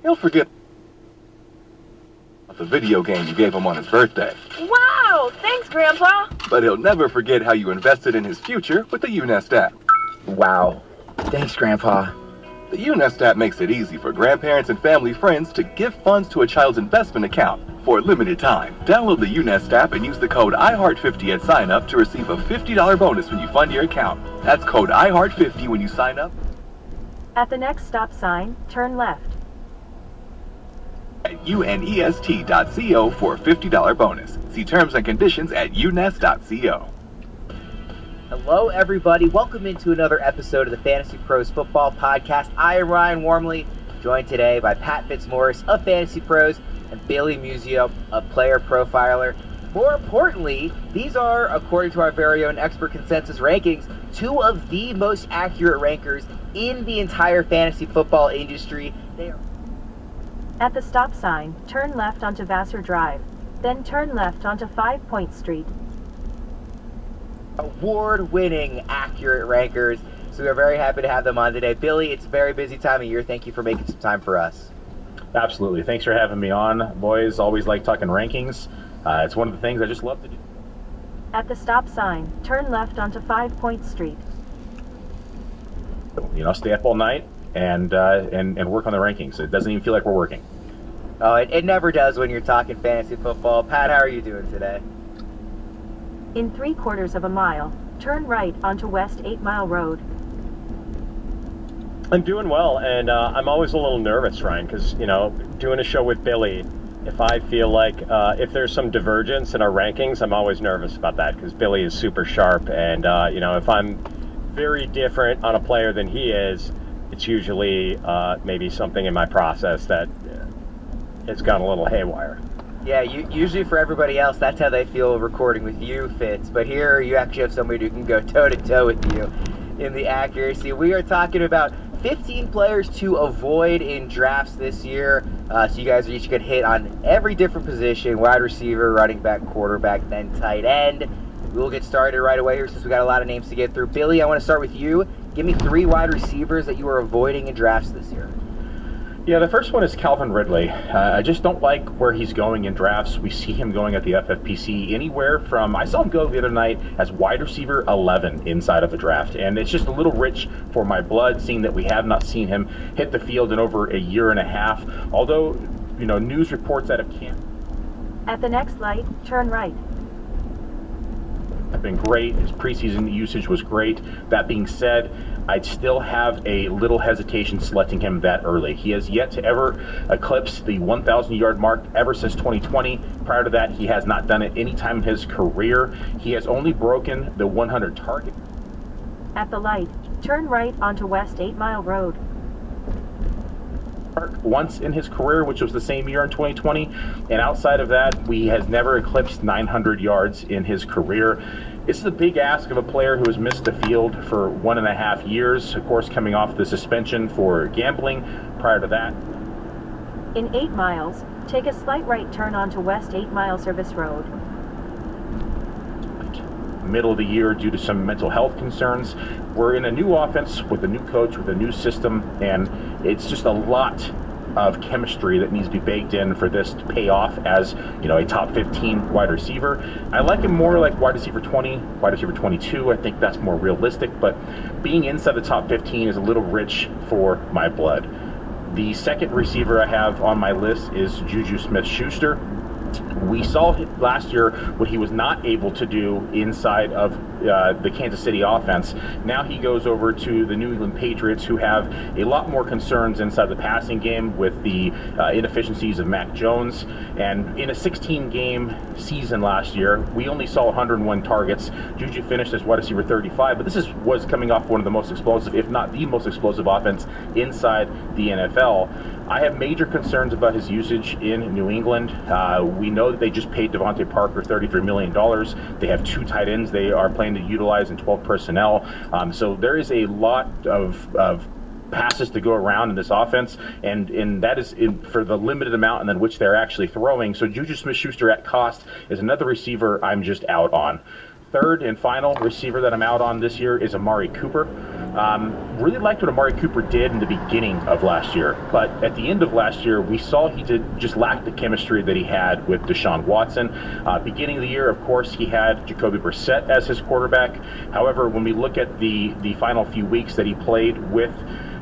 He'll forget the video game you gave him on his birthday. Wow! Thanks, Grandpa! But he'll never forget how you invested in his future with the UNest app. Wow. Thanks, Grandpa. The UNest app makes it easy for grandparents and family friends to give funds to a child's investment account for a limited time. Download the UNest app and use the code IHEART50 at sign up to receive a $50 bonus when you fund your account. That's code IHEART50 when you sign up. At the next stop sign, turn left. At unest.co for a $50 bonus. See terms and conditions at unest.co. Hello, everybody. Welcome into another episode of the Fantasy Pros Football Podcast. I am Ryan Wormley, joined today by Pat Fitzmaurice of Fantasy Pros and Billy Musio, a player profiler. More importantly, these are, according to our very own expert consensus rankings, two of the most accurate rankers in the entire fantasy football industry. They are... At the stop sign, turn left onto Vassar Drive, then turn left onto 5 Point Street. Award-winning accurate rankers, so we are very happy to have them on today. Billy, it's a very busy time of year. Thank you for making some time for us. Absolutely. Thanks for having me on. Boys, always like talking rankings. It's one of the things I just love to do. At the stop sign, turn left onto 5 Point Street. Stay up all night and work on the rankings. It doesn't even feel like we're working. Oh, it never does when you're talking fantasy football. Pat, how are you doing today? In 3/4 of a mile, turn right onto West 8 Mile Road. I'm doing well, and I'm always a little nervous, Ryan, because, doing a show with Billy, if I feel like if there's some divergence in our rankings, I'm always nervous about that, because Billy is super sharp, and, if I'm very different on a player than he is, it's usually maybe something in my process that has gone a little haywire. Yeah, usually for everybody else, that's how they feel recording with you, Fitz. But here, you actually have somebody who can go toe-to-toe with you in the accuracy. We are talking about 15 players to avoid in drafts this year. So you guys are each going to hit on every different position: wide receiver, running back, quarterback, then tight end. We'll get started right away here since we got a lot of names to get through. Billy, I want to start with you. Give me 3 wide receivers that you are avoiding in drafts this year. Yeah, the first one is Calvin Ridley. I just don't like where he's going in drafts. We see him going at the FFPC anywhere from, I saw him go the other night as wide receiver 11 inside of a draft. And it's just a little rich for my blood, seeing that we have not seen him hit the field in over a year and a half. Although, news reports out of camp At the next light, turn right. have been great. His preseason usage was great. That being said, I'd still have a little hesitation selecting him that early. He has yet to ever eclipse the 1,000-yard mark ever since 2020. Prior to that, he has not done it any time in his career. He has only broken the 100 target. At the light, turn right onto West 8 Mile Road. Once in his career, which was the same year in 2020, and outside of that, he has never eclipsed 900 yards in his career. This is a big ask of a player who has missed the field for 1.5 years, of course, coming off the suspension for gambling. Prior to that, In 8 miles, take a slight right turn onto West 8 Mile Service Road. middle of the year due to some mental health concerns. We're in a new offense with a new coach, with a new system, and it's just a lot of chemistry that needs to be baked in for this to pay off as, a top 15 wide receiver. I like him more like wide receiver 20, wide receiver 22. I think that's more realistic, but being inside the top 15 is a little rich for my blood. The second receiver I have on my list is Juju Smith-Schuster. We saw last year what he was not able to do inside of the Kansas City offense. Now he goes over to the New England Patriots, who have a lot more concerns inside the passing game with the inefficiencies of Mac Jones. And in a 16-game season last year, we only saw 101 targets. Juju finished as wide receiver 35, but this was coming off one of the most explosive, if not the most explosive offense inside the NFL. I have major concerns about his usage in New England. We know that they just paid Devontae Parker $33 million. They have 2 tight ends they are planning to utilize in 12 personnel. So there is a lot of passes to go around in this offense, and that is for the limited amount and then which they're actually throwing. So Juju Smith-Schuster at cost is another receiver I'm just out on. Third and final receiver that I'm out on this year is Amari Cooper. Really liked what Amari Cooper did in the beginning of last year, but at the end of last year, we saw he did just lack the chemistry that he had with Deshaun Watson. Beginning of the year, of course, he had Jacoby Brissett as his quarterback. However, when we look at the final few weeks that he played with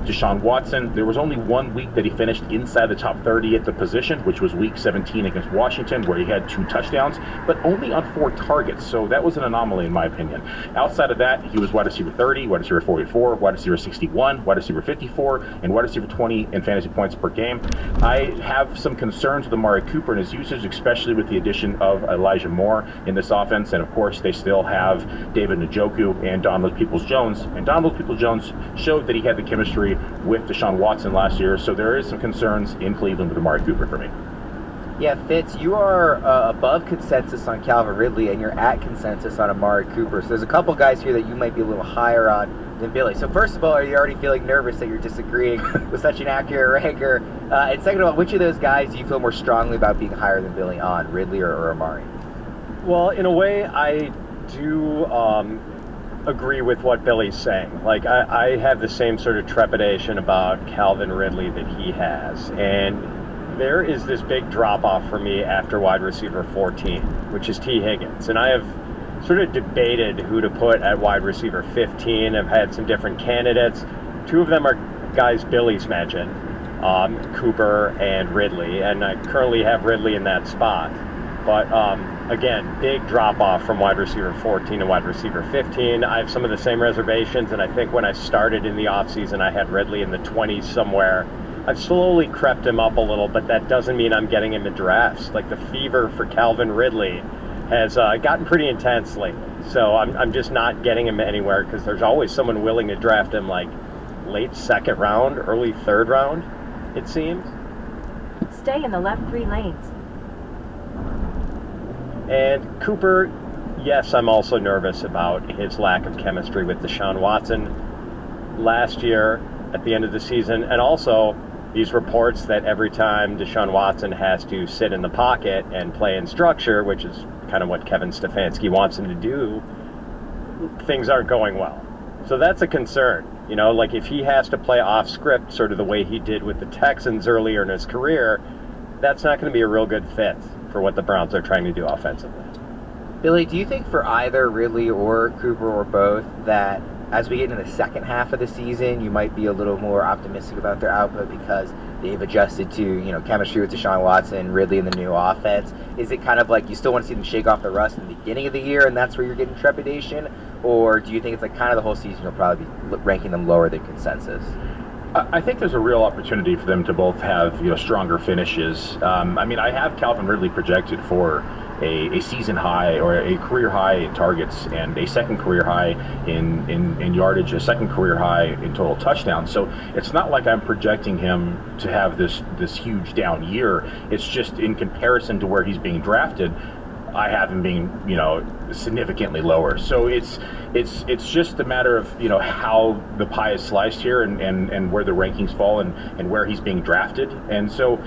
Deshaun Watson, there was only 1 week that he finished inside the top 30 at the position, which was week 17 against Washington, where he had 2 touchdowns, but only on 4 targets. So that was an anomaly in my opinion. Outside of that, he was wide receiver 30, wide receiver 44, wide receiver 61, wide receiver 54, and wide receiver 20 in fantasy points per game. I have some concerns with Amari Cooper and his usage, especially with the addition of Elijah Moore in this offense. And of course, they still have David Njoku and Donald Peoples-Jones. And Donald Peoples-Jones showed that he had the chemistry with Deshaun Watson last year, so there is some concerns in Cleveland with Amari Cooper for me. Yeah, Fitz, you are above consensus on Calvin Ridley, and you're at consensus on Amari Cooper. So there's a couple guys here that you might be a little higher on than Billy. So first of all, are you already feeling nervous that you're disagreeing with such an accurate ranker? And second of all, which of those guys do you feel more strongly about being higher than Billy on, Ridley or Amari? Well, in a way, I do agree with what Billy's saying. Like, I have the same sort of trepidation about Calvin Ridley that he has. And there is this big drop-off for me after wide receiver 14, which is T. Higgins. And I have sort of debated who to put at wide receiver 15. I've had some different candidates. 2 of them are guys Billy's mentioned, Cooper and Ridley. And I currently have Ridley in that spot. But again, big drop-off from wide receiver 14 to wide receiver 15. I have some of the same reservations, and I think when I started in the offseason, I had Ridley in the 20s somewhere. I've slowly crept him up a little, but that doesn't mean I'm getting him in drafts. Like, the fever for Calvin Ridley has gotten pretty intense lately. So I'm just not getting him anywhere because there's always someone willing to draft him, like, late 2nd round, early 3rd round, it seems. Stay in the left 3 lanes. And Cooper, yes, I'm also nervous about his lack of chemistry with Deshaun Watson last year at the end of the season, and also these reports that every time Deshaun Watson has to sit in the pocket and play in structure, which is kind of what Kevin Stefanski wants him to do, things aren't going well. So that's a concern. You know, like if he has to play off script sort of the way he did with the Texans earlier in his career, that's not going to be a real good fit for what the Browns are trying to do offensively. Billy, do you think for either Ridley or Cooper or both that as we get into the second half of the season, you might be a little more optimistic about their output because they've adjusted to, you know, chemistry with Deshaun Watson, Ridley in the new offense? Is it kind of like you still want to see them shake off the rust in the beginning of the year and that's where you're getting trepidation? Or do you think it's like kind of the whole season you'll probably be ranking them lower than consensus? I think there's a real opportunity for them to both have, you know, stronger finishes. I mean, I have Calvin Ridley projected for a season high or a career high in targets and a second career high in yardage, a second career high in total touchdowns. So it's not like I'm projecting him to have this huge down year. It's just in comparison to where he's being drafted, I have him being, you know, significantly lower. So it's just a matter of, you know, how the pie is sliced here and where the rankings fall and where he's being drafted. And so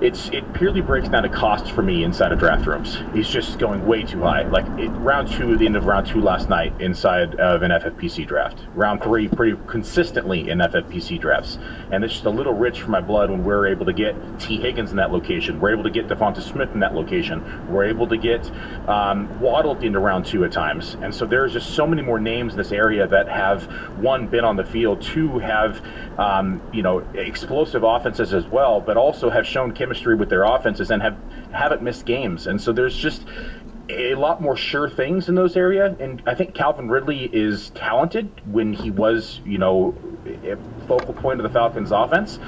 it purely breaks down to cost for me inside of draft rooms. He's just going way too high. Like round 2, the end of round 2 last night inside of an FFPC draft. Round 3 pretty consistently in FFPC drafts. And it's just a little rich for my blood when we're able to get T. Higgins in that location. We're able to get Devonta Smith in that location. We're able to get Waddle into round 2 at times. And so there's just so many more names in this area that have, 1, been on the field, 2, have you know, explosive offenses as well, but also have shown chemistry with their offenses and haven't missed games. And so there's just a lot more sure things in those areas. And I think Calvin Ridley is talented when he was, you know, a focal point of the Falcons offense.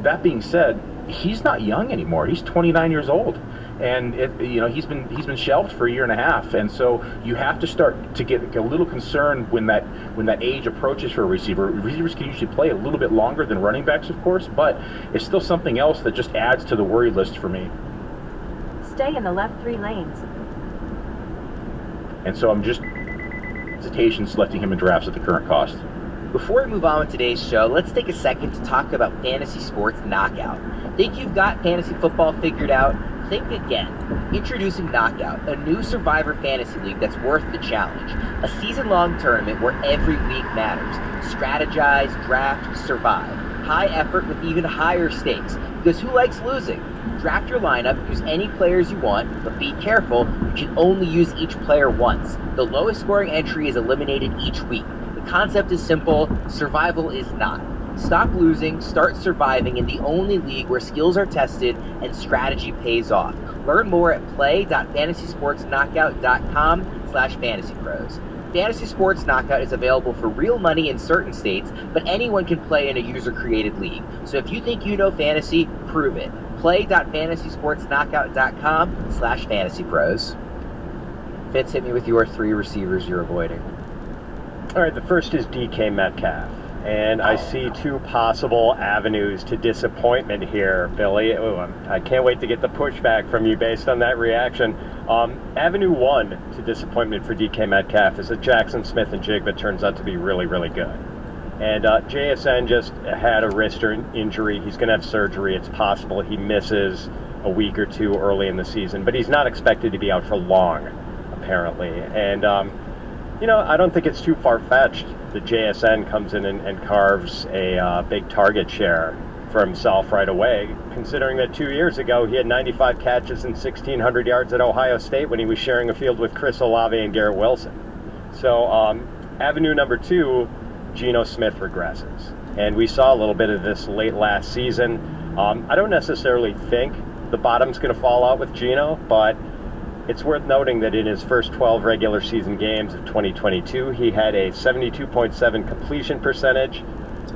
That being said, he's not young anymore. He's 29 years old. And you know, he's been shelved for a year and a half, and so you have to start to get a little concerned when that age approaches for a receiver. Receivers can usually play a little bit longer than running backs, of course, but it's still something else that just adds to the worry list for me. Stay in the left 3 lanes. And so I'm just hesitation selecting him in drafts at the current cost. Before we move on with today's show, let's take a second to talk about Fantasy Sports Knockout. Think you've got fantasy football figured out? Think again. Introducing Knockout, a new Survivor Fantasy League that's worth the challenge. A season-long tournament where every week matters. Strategize, draft, survive. High effort with even higher stakes. Because who likes losing? Draft your lineup, use any players you want, but be careful, you can only use each player once. The lowest scoring entry is eliminated each week. The concept is simple, survival is not. Stop losing, start surviving in the only league where skills are tested and strategy pays off. Learn more at play.fantasysportsknockout.com/fantasypros. Fantasy Sports Knockout is available for real money in certain states, but anyone can play in a user-created league. So if you think you know fantasy, prove it. Play.fantasysportsknockout.com/fantasypros. Fitz, hit me with your 3 receivers you're avoiding. All right, the first is DK Metcalf. And I see 2 possible avenues to disappointment here, Billy. Ooh, I can't wait to get the pushback from you based on that reaction. Avenue 1 to disappointment for DK Metcalf is that Jackson Smith-Njigba turns out to be really, really good. And JSN just had a wrist injury. He's going to have surgery. It's possible he misses a week or 2 early in the season, but he's not expected to be out for long, apparently. And, I don't think it's too far-fetched that JSN comes in and carves a big target share for himself right away, considering that 2 years ago he had 95 catches and 1,600 yards at Ohio State when he was sharing a field with Chris Olave and Garrett Wilson. So avenue number 2, Geno Smith regresses. And we saw a little bit of this late last season. I don't necessarily think the bottom's going to fall out with Geno, but it's worth noting that in his first 12 regular season games of 2022, he had a 72.7 completion percentage,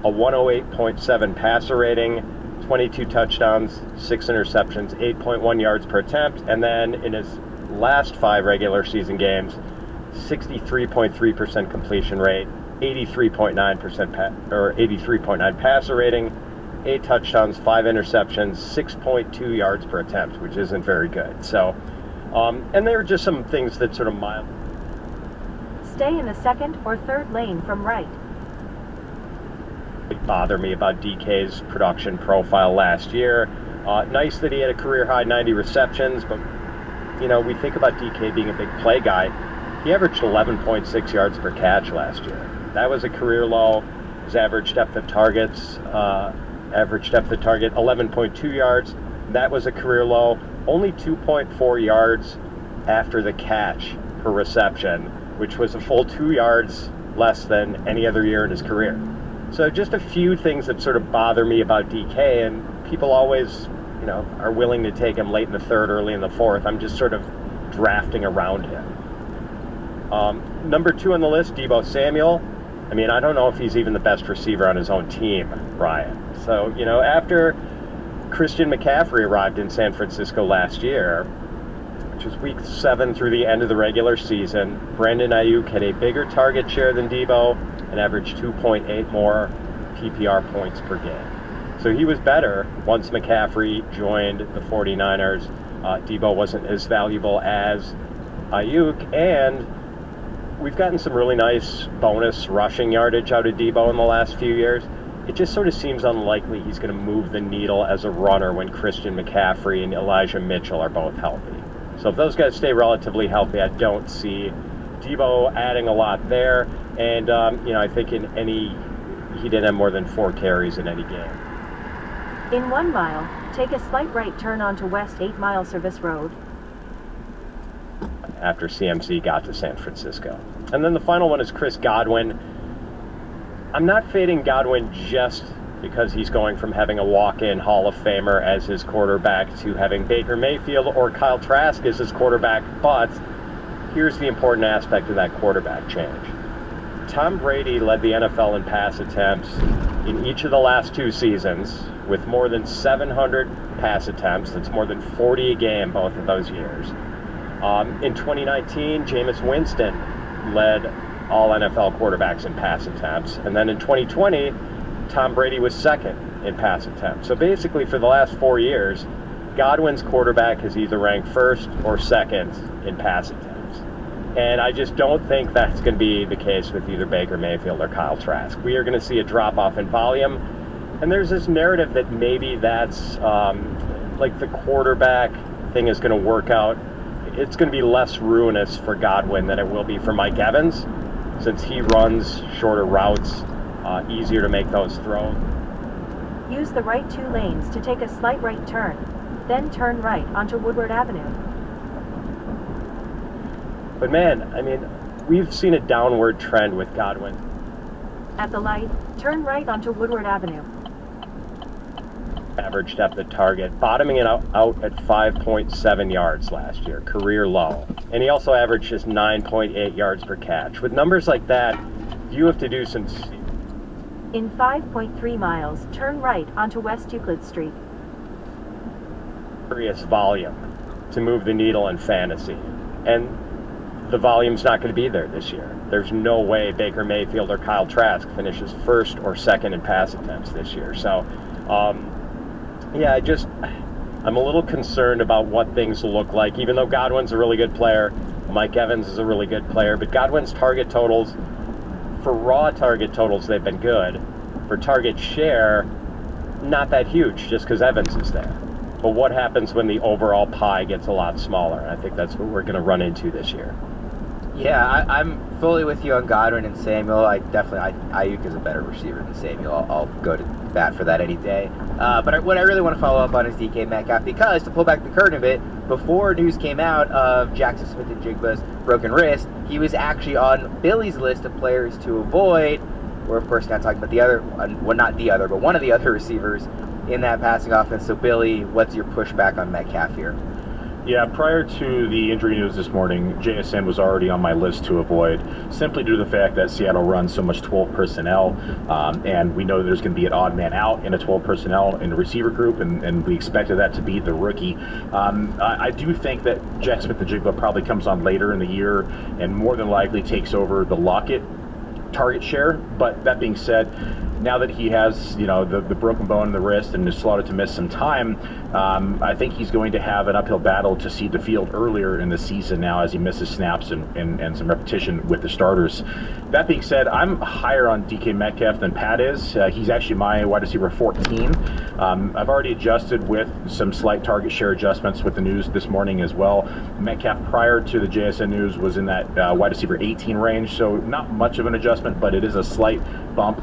a 108.7 passer rating, 22 touchdowns, 6 interceptions, 8.1 yards per attempt, and then in his last 5 regular season games, 63.3% completion rate, 83.9 passer rating, 8 touchdowns, 5 interceptions, 6.2 yards per attempt, which isn't very good. So. And there are just some things that sort of mild. Stay in the second or third lane from right. Bother me about DK's production profile last year. Nice that he had a career-high 90 receptions, but, we think about DK being a big play guy. He averaged 11.6 yards per catch last year. That was a career low. His average depth of target, 11.2 yards. That was a career low. Only 2.4 yards after the catch per reception, which was a full 2 yards less than any other year in his career. So just a few things that sort of bother me about DK, and people always, are willing to take him late in the 3rd, early in the 4th. I'm just sort of drafting around him. Number 2 on the list, Deebo Samuel. I mean, I don't know if he's even the best receiver on his own team, Ryan. So, after Christian McCaffrey arrived in San Francisco last year, which was week 7 through the end of the regular season, Brandon Ayuk had a bigger target share than Deebo and averaged 2.8 more PPR points per game. So he was better once McCaffrey joined the 49ers. Deebo wasn't as valuable as Ayuk, and we've gotten some really nice bonus rushing yardage out of Deebo in the last few years. It just sort of seems unlikely he's going to move the needle as a runner when Christian McCaffrey and Elijah Mitchell are both healthy. So if those guys stay relatively healthy, I don't see Deebo adding a lot there. And, I think he didn't have more than 4 carries in any game. In 1 mile, take a slight right turn onto West 8 Mile Service Road. After CMC got to San Francisco. And then the final one is Chris Godwin. I'm not fading Godwin just because he's going from having a walk-in Hall of Famer as his quarterback to having Baker Mayfield or Kyle Trask as his quarterback, but here's the important aspect of that quarterback change. Tom Brady led the NFL in pass attempts in each of the last 2 seasons with more than 700 pass attempts. That's more than 40 a game both of those years. In 2019, Jameis Winston led all NFL quarterbacks in pass attempts. And then in 2020, Tom Brady was 2nd in pass attempts. So basically for the last 4 years, Godwin's quarterback has either ranked 1st or 2nd in pass attempts. And I just don't think that's going to be the case with either Baker Mayfield or Kyle Trask. We are going to see a drop-off in volume. And there's this narrative that maybe that's like the quarterback thing is going to work out. It's going to be less ruinous for Godwin than it will be for Mike Evans, since he runs shorter routes, easier to make those throws. Use the right 2 lanes to take a slight right turn, then turn right onto Woodward Avenue. But man, I mean, we've seen a downward trend with Godwin. At the light, turn right onto Woodward Avenue. Average depth of target, bottoming it out at 5.7 yards last year, career low. And he also averaged just 9.8 yards per catch. With numbers like that, you have to do some In 5.3 miles, turn right onto West Euclid Street. serious volume to move the needle in fantasy. And the volume's not going to be there this year. There's no way Baker Mayfield or Kyle Trask finishes first or second in pass attempts this year. So, yeah, I'm a little concerned about what things will look like. Even though Godwin's a really good player, Mike Evans is a really good player, but Godwin's target totals, for raw target totals, they've been good. For target share, not that huge, just because Evans is there. But what happens when the overall pie gets a lot smaller? And I think that's what we're going to run into this year. Yeah, I'm fully with you on Godwin and Samuel. Ayuk is a better receiver than Samuel. I'll go to bat for that any day. But what I really want to follow up on is DK Metcalf, because to pull back the curtain a bit, before news came out of Jackson Smith-Njigba's broken wrist, he was actually on Billy's list of players to avoid. We're of course not talking about the other, well, not the other, but one of the other receivers in that passing offense. So Billy, what's your pushback on Metcalf here? Yeah, prior to the injury news this morning, JSN was already on my list to avoid, simply due to the fact that Seattle runs so much 12 personnel, and we know there's going to be an odd man out in a 12 personnel in the receiver group, and we expected that to be the rookie. I do think that Jack Smith-Njigba probably comes on later in the year and more than likely takes over the Lockett target share. But that being said, now that he has, the broken bone in the wrist and is slotted to miss some time, I think he's going to have an uphill battle to see the field earlier in the season now as he misses snaps and some repetition with the starters. That being said, I'm higher on DK Metcalf than Pat is. He's actually my wide receiver 14. I've already adjusted with some slight target share adjustments with the news this morning as well. Metcalf, prior to the JSN news, was in that wide receiver 18 range, so not much of an adjustment, but it is a slight bump.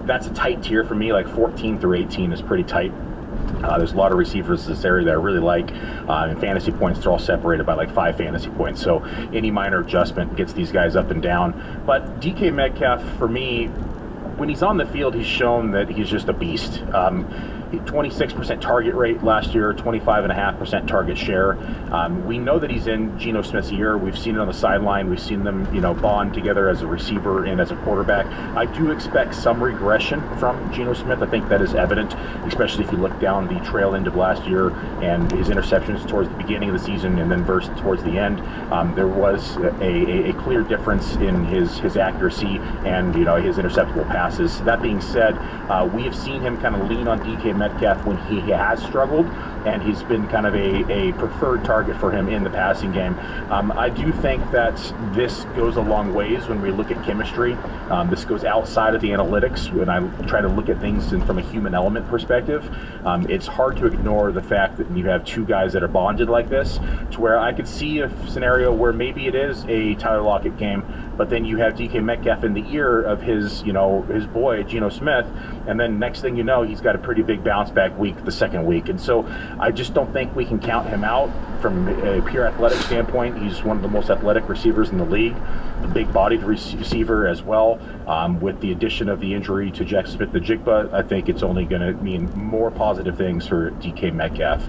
That's a tight tier for me. Like 14 through 18 is pretty tight. There's a lot of receivers in this area that I really like. In fantasy points, they're all separated by like 5 fantasy points. So any minor adjustment gets these guys up and down. But DK Metcalf, for me, when he's on the field, he's shown that he's just a beast. 26% target rate last year, 25.5% target share. We know that he's in Geno Smith's ear. We've seen it on the sideline. We've seen them, bond together as a receiver and as a quarterback. I do expect some regression from Geno Smith. I think that is evident, especially if you look down the trail end of last year and his interceptions towards the beginning of the season and then versus towards the end. There was a clear difference in his accuracy and his interceptable passes. That being said, we have seen him kind of lean on DK Metcalf when he has struggled, and he's been kind of a preferred target for him in the passing game. I do think that this goes a long ways when we look at chemistry. This goes outside of the analytics when I try to look at things from a human element perspective. It's hard to ignore the fact that you have two guys that are bonded like this, to where I could see a scenario where maybe it is a Tyler Lockett game, but then you have DK Metcalf in the ear of his boy, Geno Smith, and then next thing you know, he's got a pretty big bounce back week the second week. And so I just don't think we can count him out from a pure athletic standpoint. He's one of the most athletic receivers in the league, a big-bodied receiver as well. With the addition of the injury to Jack Smith-Njigba, I think it's only going to mean more positive things for DK Metcalf.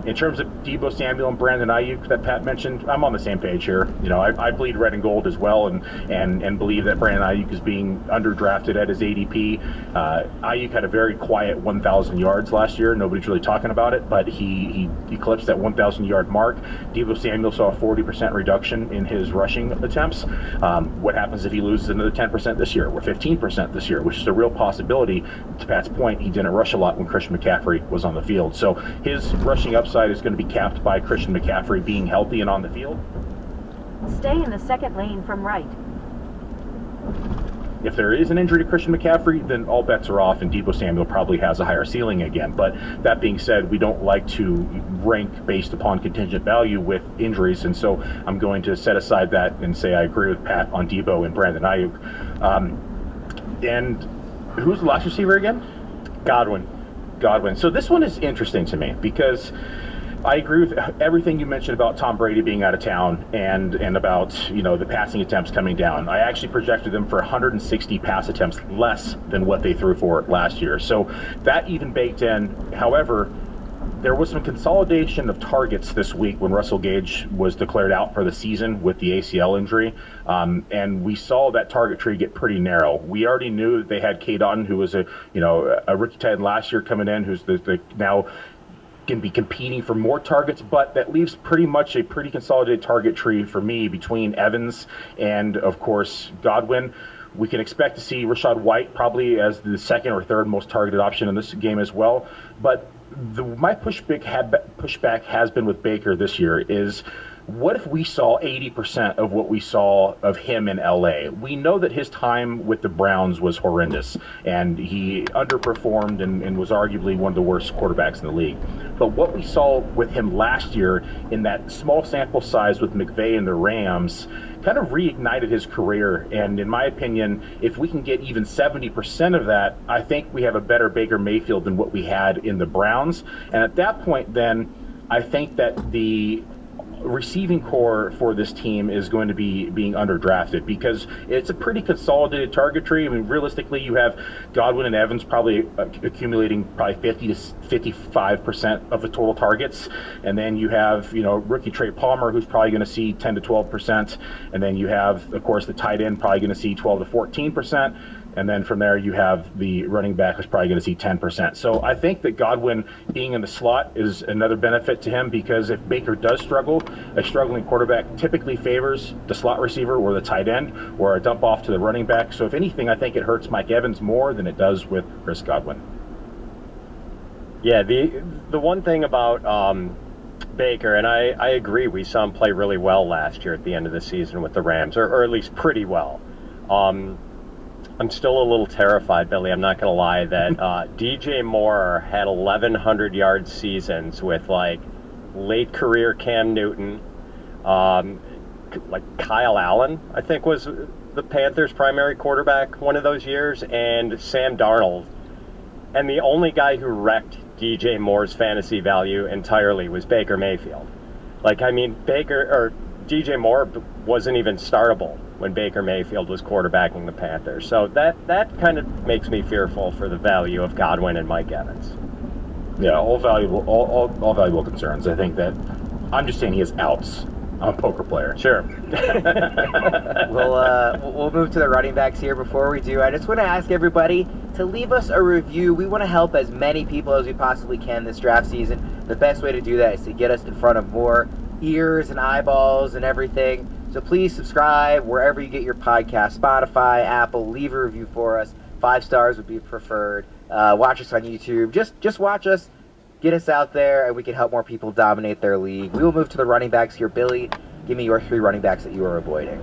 In terms of Deebo Samuel and Brandon Ayuk that Pat mentioned, I'm on the same page here. I bleed red and gold as well, and believe that Brandon Ayuk is being underdrafted at his ADP. Ayuk had a very quiet 1,000 yards last year. Nobody's really talking about it, but he eclipsed that 1,000-yard mark. Deebo Samuel saw a 40% reduction in his rushing attempts. What happens if he loses another 10% this year, or 15% this year, which is a real possibility? To Pat's point, he didn't rush a lot when Christian McCaffrey was on the field. So his rushing upside is going to be capped by Christian McCaffrey being healthy and on the field. Stay in the second lane from right. If there is an injury to Christian McCaffrey, then all bets are off, and Deebo Samuel probably has a higher ceiling again. But that being said, we don't like to rank based upon contingent value with injuries, and so I'm going to set aside that and say I agree with Pat on Deebo and Brandon Ayuk. And who's the last receiver again? Godwin. So this one is interesting to me because I agree with everything you mentioned about Tom Brady being out of town and about, the passing attempts coming down. I actually projected them for 160 pass attempts less than what they threw for last year. So that even baked in. However, there was some consolidation of targets this week when Russell Gage was declared out for the season with the ACL injury, and we saw that target tree get pretty narrow. We already knew that they had Cade Otton, who was a rookie tight end last year coming in, who's the now can be competing for more targets, but that leaves pretty much a pretty consolidated target tree for me between Evans and, of course, Godwin. We can expect to see Rachaad White probably as the second or third most targeted option in this game as well. But my pushback has been with Baker this year is, what if we saw 80% of what we saw of him in LA? We know that his time with the Browns was horrendous, and he underperformed and was arguably one of the worst quarterbacks in the league. But what we saw with him last year in that small sample size with McVay and the Rams kind of reignited his career. And in my opinion, if we can get even 70% of that, I think we have a better Baker Mayfield than what we had in the Browns. And at that point, then, I think that the receiving core for this team is going to be being underdrafted because it's a pretty consolidated target tree. I mean, realistically, you have Godwin and Evans probably accumulating probably 50 to 55% of the total targets, and then you have rookie Trey Palmer, who's probably going to see 10 to 12%, and then you have, of course, the tight end probably going to see 12 to 14%. And then from there, you have the running back who's probably going to see 10%. So I think that Godwin being in the slot is another benefit to him because if Baker does struggle, a struggling quarterback typically favors the slot receiver or the tight end or a dump off to the running back. So if anything, I think it hurts Mike Evans more than it does with Chris Godwin. Yeah, the one thing about Baker, and I agree, we saw him play really well last year at the end of the season with the Rams, or at least pretty well. I'm still a little terrified, Billy, I'm not going to lie, that DJ Moore had 1,100-yard seasons with, late career Cam Newton. Kyle Allen, I think, was the Panthers' primary quarterback one of those years, and Sam Darnold. And the only guy who wrecked DJ Moore's fantasy value entirely was Baker Mayfield. DJ Moore wasn't even startable when Baker Mayfield was quarterbacking the Panthers. So that kind of makes me fearful for the value of Godwin and Mike Evans. Yeah, all valuable concerns. I think that I'm just saying he has outs. I'm a poker player. Sure. We'll move to the running backs here. Before we do, I just want to ask everybody to leave us a review. We want to help as many people as we possibly can this draft season. The best way to do that is to get us in front of more ears and eyeballs and everything. So please subscribe wherever you get your podcast, Spotify, Apple. Leave a review for us. 5 stars would be preferred. Watch us on YouTube. Just watch us. Get us out there, and we can help more people dominate their league. We will move to the running backs here. Billy, give me your 3 running backs that you are avoiding.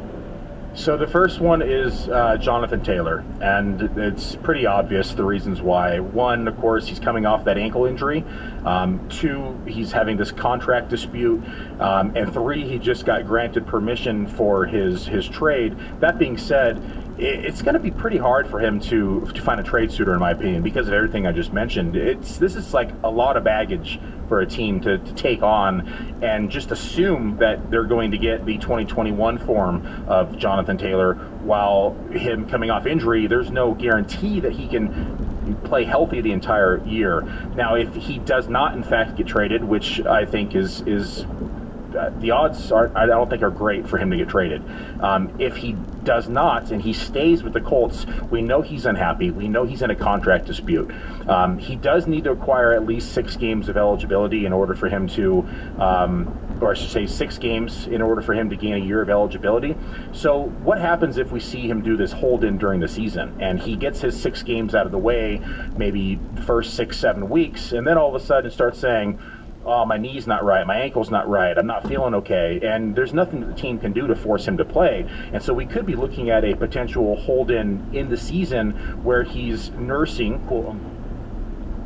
So the first one is Jonathan Taylor, and it's pretty obvious the reasons why. 1, of course, he's coming off that ankle injury. 2, he's having this contract dispute. And 3, he just got granted permission for his trade. That being said, it's going to be pretty hard for him to find a trade suitor, in my opinion, because of everything I just mentioned. This is like a lot of baggage for a team to take on and just assume that they're going to get the 2021 form of Jonathan Taylor while him coming off injury. There's no guarantee that he can play healthy the entire year. Now, if he does not, in fact, get traded, which I think is the odds I don't think are great for him to get traded. If he does not and he stays with the Colts, we know he's unhappy. We know he's in a contract dispute. He does need to acquire at least 6 games of eligibility in order for him to, or I should say 6 games in order for him to gain a year of eligibility. So what happens if we see him do this hold-in during the season and he gets his 6 games out of the way, maybe the first 6-7 weeks, and then all of a sudden starts saying, oh, my knee's not right, my ankle's not right, I'm not feeling okay, and there's nothing that the team can do to force him to play. And so we could be looking at a potential hold-in the season where he's nursing, quote,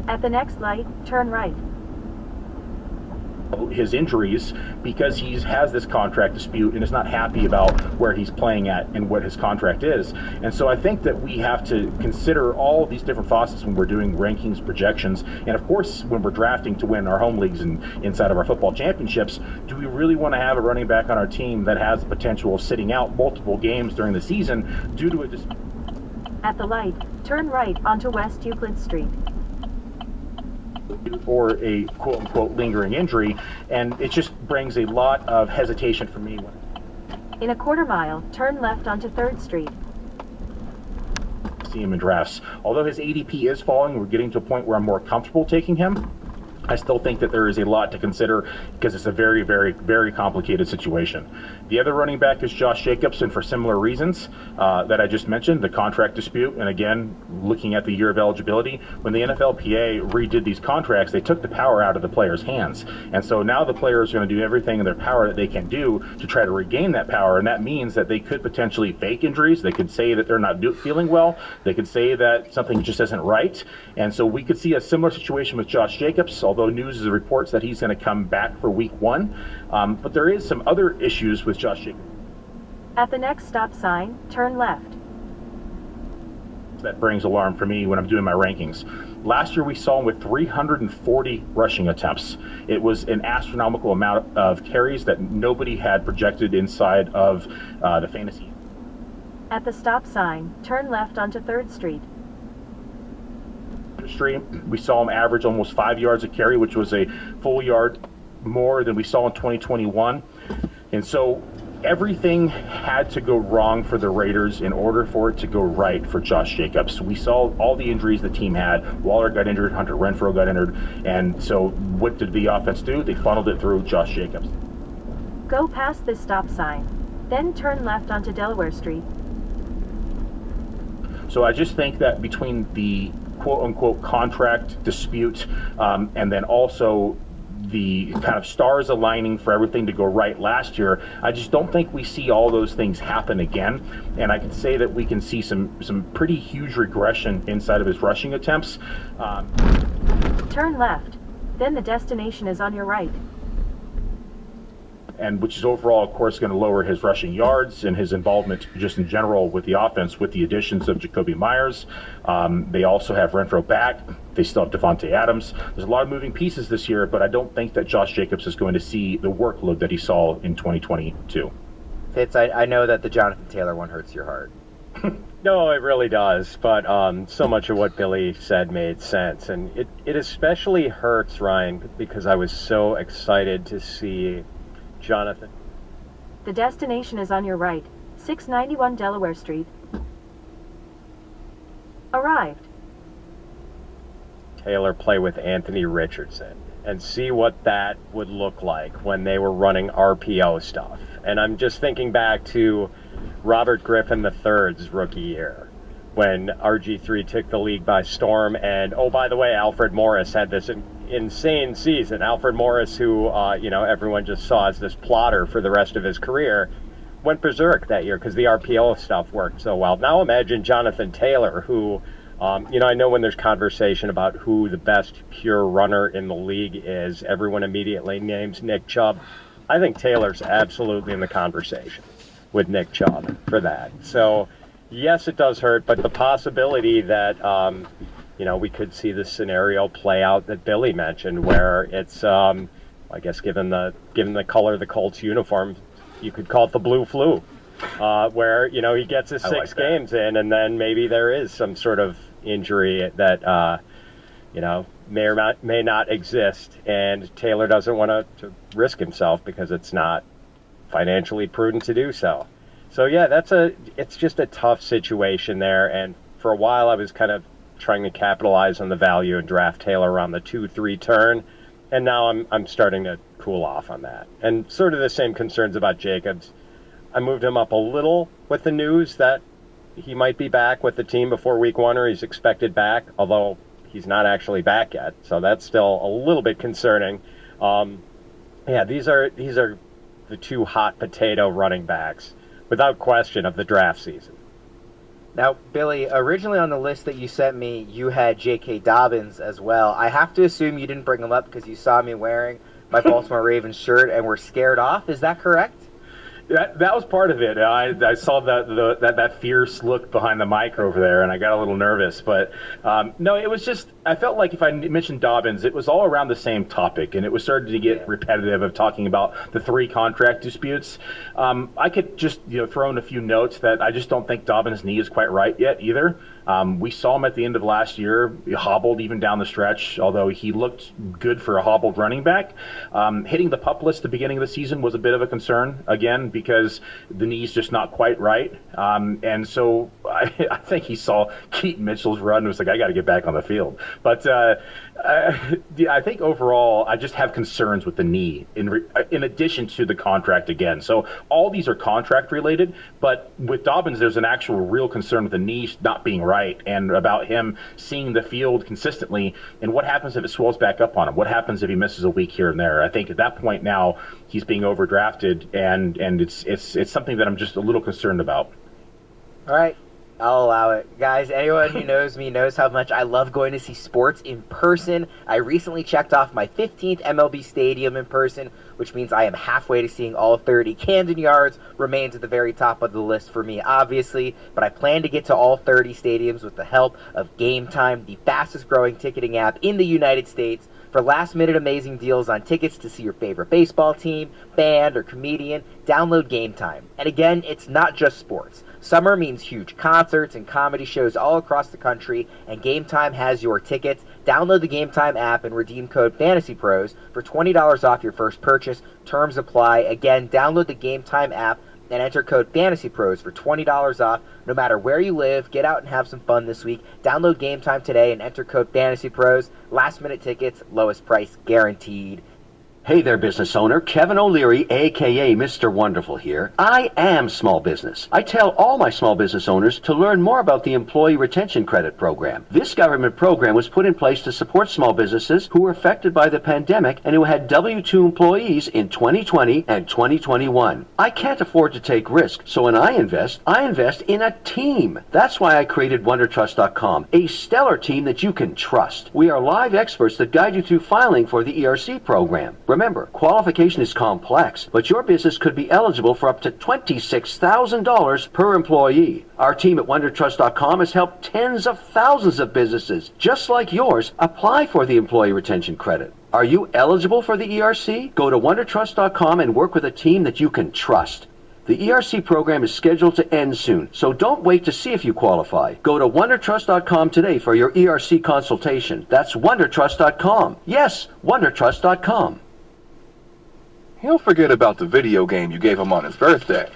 At the next light, turn right. his injuries because he has this contract dispute and is not happy about where he's playing at and what his contract is. And so I think that we have to consider all of these different facets when we're doing rankings, projections, and of course when we're drafting to win our home leagues and inside of our football championships. Do we really want to have a running back on our team that has the potential of sitting out multiple games during the season due to a At the light, turn right onto West Euclid Street. or a quote-unquote lingering injury, and it just brings a lot of hesitation for me. In a quarter mile, turn left onto 3rd Street. See him in drafts. Although his ADP is falling, we're getting to a point where I'm more comfortable taking him. I still think that there is a lot to consider because it's a very, very, very complicated situation. The other running back is Josh Jacobs, and for similar reasons that I just mentioned, the contract dispute, and again, looking at the year of eligibility, when the NFLPA redid these contracts, they took the power out of the players' hands. And so now the players are going to do everything in their power that they can do to try to regain that power, and that means that they could potentially fake injuries. They could say that they're not feeling well. They could say that something just isn't right. And so we could see a similar situation with Josh Jacobs, although news is reports that he's going to come back for week 1. But there is some other issues with Josh Jacobs. At the next stop sign, turn left. That brings alarm for me when I'm doing my rankings. Last year we saw him with 340 rushing attempts. It was an astronomical amount of carries that nobody had projected inside of the fantasy. At the stop sign, turn left onto 3rd Street. Industry. We saw him average almost 5 yards a carry, which was a full yard more than we saw in 2021. And so everything had to go wrong for the Raiders in order for it to go right for Josh Jacobs. We saw all the injuries the team had. Waller got injured, Hunter Renfrow got injured, and so what did the offense do? They funneled it through Josh Jacobs. Go past this stop sign, then turn left onto Delaware Street. So I just think that between the quote-unquote contract dispute and then also the kind of stars aligning for everything to go right last year, I just don't think we see all those things happen again. And I can say that we can see some pretty huge regression inside of his rushing attempts. Turn left, then the destination is on your right. And which is overall, of course, going to lower his rushing yards and his involvement just in general with the offense with the additions of Jakobi Meyers. They also have Renfrow back. They still have Devontae Adams. There's a lot of moving pieces this year, but I don't think that Josh Jacobs is going to see the workload that he saw in 2022. Fitz, I know that the Jonathan Taylor one hurts your heart. No, it really does. But so much of what Billy said made sense. And it especially hurts, Ryan, because I was so excited to see Jonathan. The destination is on your right, 691 Delaware Street. Arrived. Taylor play with Anthony Richardson and see what that would look like when they were running RPO stuff. And I'm just thinking back to Robert Griffin III's rookie year when RG3 took the league by storm. And, oh, by the way, Alfred Morris had this insane season. Alfred Morris, who, everyone just saw as this plotter for the rest of his career, went berserk that year because the RPO stuff worked so well. Now imagine Jonathan Taylor, who, I know when there's conversation about who the best pure runner in the league is, everyone immediately names Nick Chubb. I think Taylor's absolutely in the conversation with Nick Chubb for that. So, yes, it does hurt, but the possibility that, we could see the scenario play out that Billy mentioned, where it's, I guess, given the color of the Colts uniform, you could call it the blue flu, where he gets his 6 games in, and then maybe there is some sort of injury that may or may not exist, and Taylor doesn't want to risk himself because it's not financially prudent to do so. So yeah, it's just a tough situation there, and for a while I was kind of trying to capitalize on the value and draft Taylor around the 2-3 turn, and now I'm starting to cool off on that. And sort of the same concerns about Jacobs. I moved him up a little with the news that he might be back with the team before week 1, or he's expected back, although he's not actually back yet, so that's still a little bit concerning. Yeah, these are the two hot potato running backs, without question, of the draft season. Now, Billy, originally on the list that you sent me, you had J.K. Dobbins as well. I have to assume you didn't bring him up because you saw me wearing my Baltimore Ravens shirt and were scared off. Is that correct? That was part of it. I saw that fierce look behind the mic over there, and I got a little nervous. But no, it was just, I felt like if I mentioned Dobbins, it was all around the same topic, and it was starting to get repetitive of talking about the 3 contract disputes. I could just throw in a few notes that I just don't think Dobbins' knee is quite right yet either. We saw him at the end of last year, hobbled even down the stretch, although he looked good for a hobbled running back. Hitting the PUP list at the beginning of the season was a bit of a concern, again, because the knee's just not quite right. And so I think he saw Keaton Mitchell's run and was like, I got to get back on the field. But I think overall, I just have concerns with the knee in addition to the contract again. So all these are contract related, but with Dobbins, there's an actual real concern with the knee not being right and about him seeing the field consistently. And what happens if it swells back up on him? What happens if he misses a week here and there? I think at that point now he's being overdrafted, and it's something that I'm just a little concerned about. All right. I'll allow it. Guys, anyone who knows me knows how much I love going to see sports in person. I recently checked off my 15th MLB stadium in person, which means I am halfway to seeing all 30. Camden Yards remains at the very top of the list for me, obviously, but I plan to get to all 30 stadiums with the help of Game Time, the fastest growing ticketing app in the United States. For last-minute amazing deals on tickets to see your favorite baseball team, band, or comedian, download Game Time. And again, it's not just sports. Summer means huge concerts and comedy shows all across the country, and Game Time has your tickets. Download the Game Time app and redeem code FANTASYPROS for $20 off your first purchase. Terms apply. Again, download the Game Time app and enter code FANTASYPROS for $20 off. No matter where you live, get out and have some fun this week. Download Game Time today and enter code FANTASYPROS. Last-minute tickets, lowest price guaranteed. Hey there, business owner. Kevin O'Leary, a.k.a. Mr. Wonderful here. I am small business. I tell all my small business owners to learn more about the Employee Retention Credit Program. This government program was put in place to support small businesses who were affected by the pandemic and who had W-2 employees in 2020 and 2021. I can't afford to take risks, so when I invest in a team. That's why I created WonderTrust.com, a stellar team that you can trust. We are live experts that guide you through filing for the ERC program. Remember, qualification is complex, but your business could be eligible for up to $26,000 per employee. Our team at WonderTrust.com has helped tens of thousands of businesses, just like yours, apply for the Employee Retention Credit. Are you eligible for the ERC? Go to WonderTrust.com and work with a team that you can trust. The ERC program is scheduled to end soon, so don't wait to see if you qualify. Go to WonderTrust.com today for your ERC consultation. That's WonderTrust.com. Yes, WonderTrust.com. He'll forget about the video game you gave him on his birthday,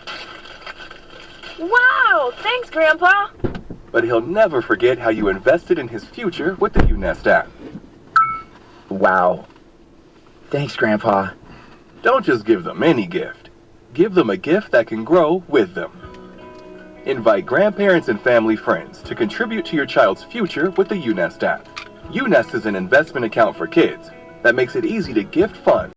Wow! Thanks, Grandpa! but he'll never forget how you invested in his future with the UNest app. Wow. Thanks, Grandpa. Don't just give them any gift. Give them a gift that can grow with them. Invite grandparents and family friends to contribute to your child's future with the UNest app. UNest is an investment account for kids that makes it easy to gift funds